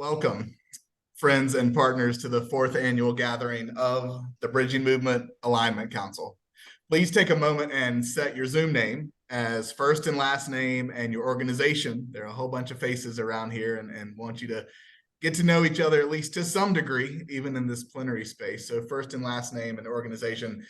Welcome, friends and partners, to the fourth annual gathering of the Bridging Movement Alignment Council. Please take a moment and set your Zoom name as first and last name and your organization. There are a whole bunch of faces around here and want you to get to know each other, at least to some degree, even in this plenary space. So first and last name and organization.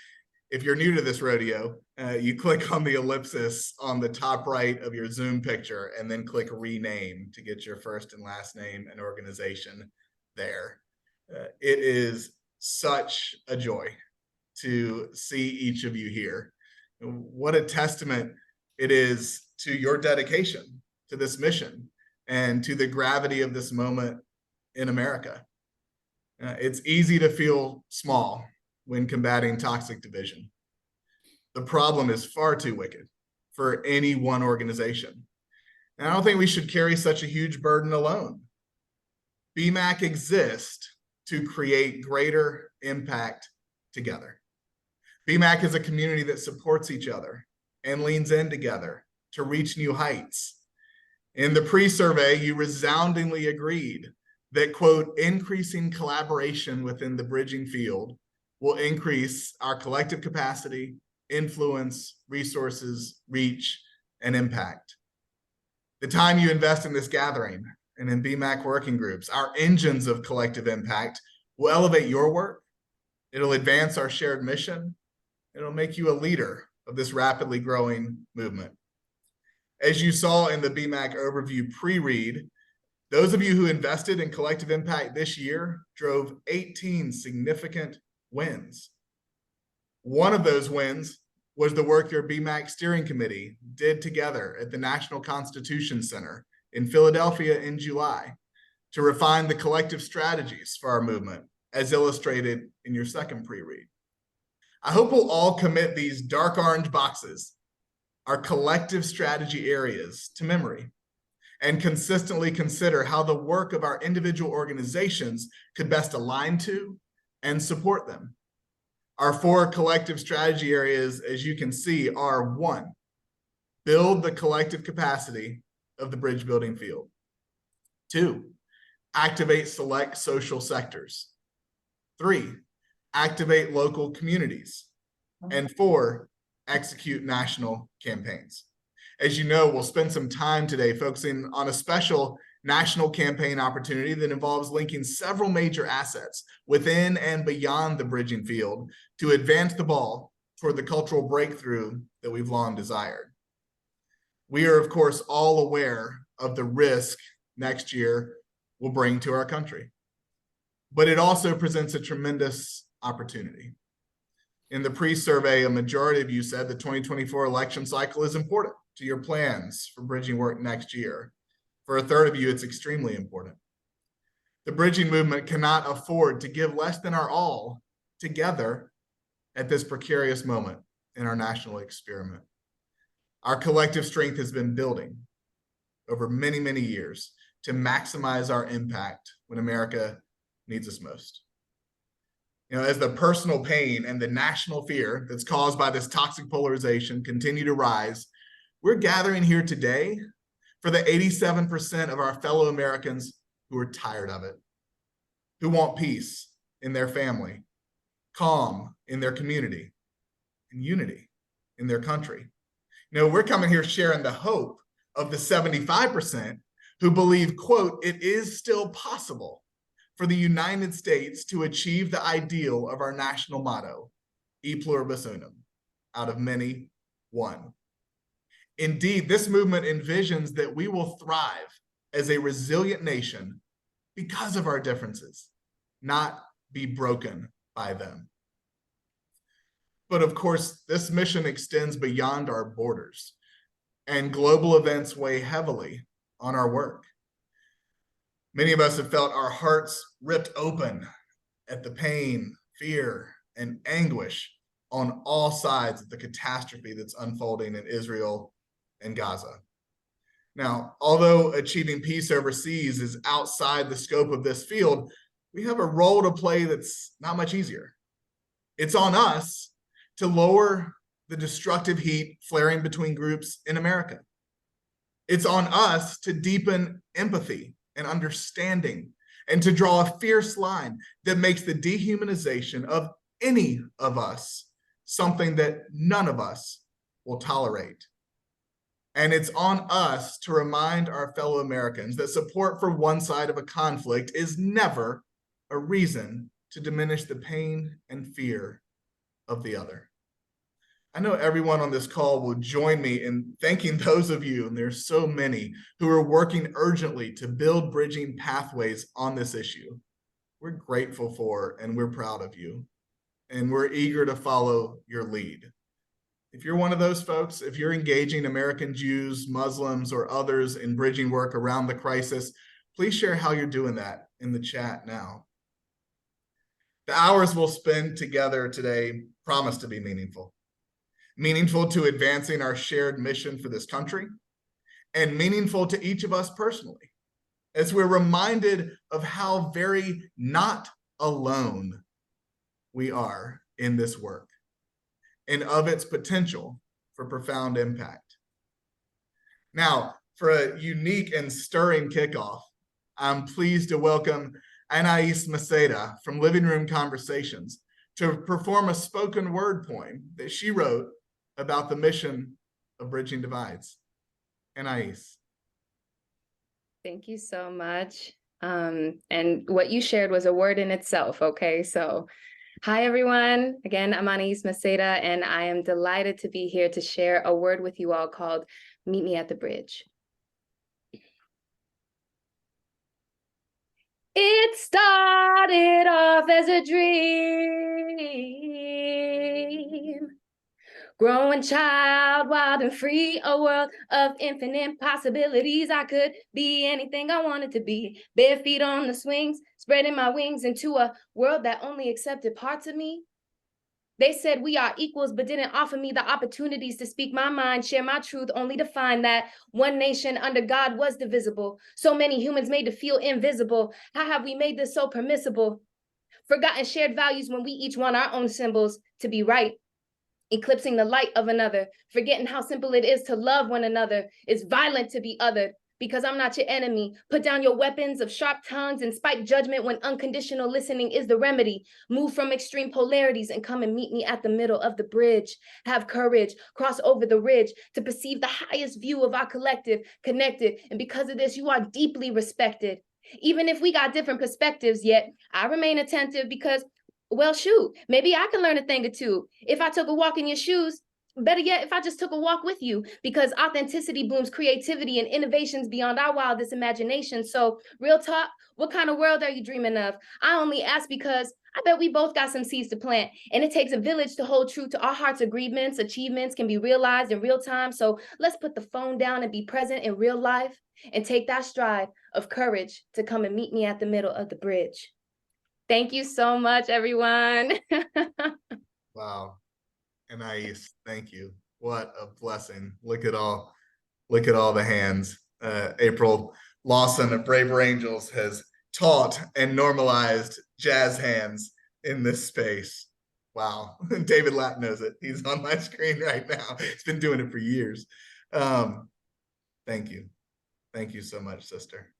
If you're new to this rodeo, you click on the ellipsis on the top right of your Zoom picture and then click rename to get your first and last name and organization there. It is such a joy to see each of you here. What a testament it is to your dedication to this mission and to the gravity of this moment in America. It's easy to feel small when combating toxic division. The problem is far too wicked for any one organization. And I don't think we should carry such a huge burden alone. BMAC exists to create greater impact together. BMAC is a community that supports each other and leans in together to reach new heights. In the pre-survey, you resoundingly agreed that, quote, increasing collaboration within the bridging field will increase our collective capacity, influence, resources, reach, and impact. The time you invest in this gathering and in BMAC working groups, our engines of collective impact, will elevate your work. It'll advance our shared mission. It'll make you a leader of this rapidly growing movement. As you saw in the BMAC overview pre-read, those of you who invested in collective impact this year drove 18 significant wins. One of those wins was the work your BMAC steering committee did together at the National Constitution Center in Philadelphia in July to refine the collective strategies for our movement, as illustrated in your second pre-read. I hope we'll all commit these dark orange boxes, our collective strategy areas, to memory, and consistently consider how the work of our individual organizations could best align to and support them. Our four collective strategy areas, as you can see, are: 1, build the collective capacity of the bridge building field. 2, activate select social sectors. 3, activate local communities. And 4, execute national campaigns. As you know, we'll spend some time today focusing on a special national campaign opportunity that involves linking several major assets within and beyond the bridging field to advance the ball toward the cultural breakthrough that we've long desired. We are, of course, all aware of the risk next year will bring to our country, but it also presents a tremendous opportunity. In the pre-survey, a majority of you said the 2024 election cycle is important to your plans for bridging work next year. For a third of you, it's extremely important. The bridging movement cannot afford to give less than our all together at this precarious moment in our national experiment. Our collective strength has been building over many, many years to maximize our impact when America needs us most. You know, as the personal pain and the national fear that's caused by this toxic polarization continue to rise, we're gathering here today for the 87% of our fellow Americans who are tired of it, who want peace in their family, calm in their community, and unity in their country. You know, we're coming here sharing the hope of the 75% who believe, quote, it is still possible for the United States to achieve the ideal of our national motto, e pluribus unum, out of many, one. Indeed, this movement envisions that we will thrive as a resilient nation because of our differences, not be broken by them. But of course, this mission extends beyond our borders, and global events weigh heavily on our work. Many of us have felt our hearts ripped open at the pain, fear, and anguish on all sides of the catastrophe that's unfolding in Israel and Gaza. Now, although achieving peace overseas is outside the scope of this field, we have a role to play that's not much easier. It's on us to lower the destructive heat flaring between groups in America. It's on us to deepen empathy and understanding and to draw a fierce line that makes the dehumanization of any of us something that none of us will tolerate. And it's on us to remind our fellow Americans that support for one side of a conflict is never a reason to diminish the pain and fear of the other. I know everyone on this call will join me in thanking those of you, and there's so many, who are working urgently to build bridging pathways on this issue. We're grateful for and we're proud of you, and we're eager to follow your lead. If you're one of those folks, if you're engaging American Jews, Muslims, or others in bridging work around the crisis, please share how you're doing that in the chat now. The hours we'll spend together today promise to be meaningful. Meaningful to advancing our shared mission for this country, and meaningful to each of us personally, as we're reminded of how very not alone we are in this work, and of its potential for profound impact. Now, for a unique and stirring kickoff, I'm pleased to welcome Anais Maceda from Living Room Conversations to perform a spoken word poem that she wrote about the mission of Bridging Divides. Anais. Thank you so much. And what you shared was a word in itself, okay? So hi, everyone. Again, I'm Anais Maceda, and I am delighted to be here to share a word with you all called Meet Me at the Bridge. It started off as a dream. Growing child, wild and free, a world of infinite possibilities. I could be anything I wanted to be. Bare feet on the swings, spreading my wings into a world that only accepted parts of me. They said we are equals, but didn't offer me the opportunities to speak my mind, share my truth, only to find that one nation under God was divisible. So many humans made to feel invisible. How have we made this so permissible? Forgotten shared values when we each want our own symbols to be right. Eclipsing the light of another, forgetting how simple it is to love one another. It's violent to be othered, because I'm not your enemy. Put down your weapons of sharp tongues and spike judgment when unconditional listening is the remedy. Move from extreme polarities and come and meet me at the middle of the bridge. Have courage, cross over the ridge to perceive the highest view of our collective, connected. And because of this, you are deeply respected. Even if we got different perspectives, yet I remain attentive because, well, shoot, maybe I can learn a thing or two. If I took a walk in your shoes, better yet, if I just took a walk with you, because authenticity blooms creativity and innovations beyond our wildest imagination. So real talk, what kind of world are you dreaming of? I only ask because I bet we both got some seeds to plant, and it takes a village to hold true to our heart's agreements. Achievements can be realized in real time. So let's put the phone down and be present in real life and take that stride of courage to come and meet me at the middle of the bridge. Thank you so much, everyone. Wow. Anais, thank you. What a blessing. Look at all the hands. April Lawson of Braver Angels has taught and normalized jazz hands in this space. Wow. David Lapp knows it. He's on my screen right now. He's been doing it for years. Thank you. Thank you so much, sister.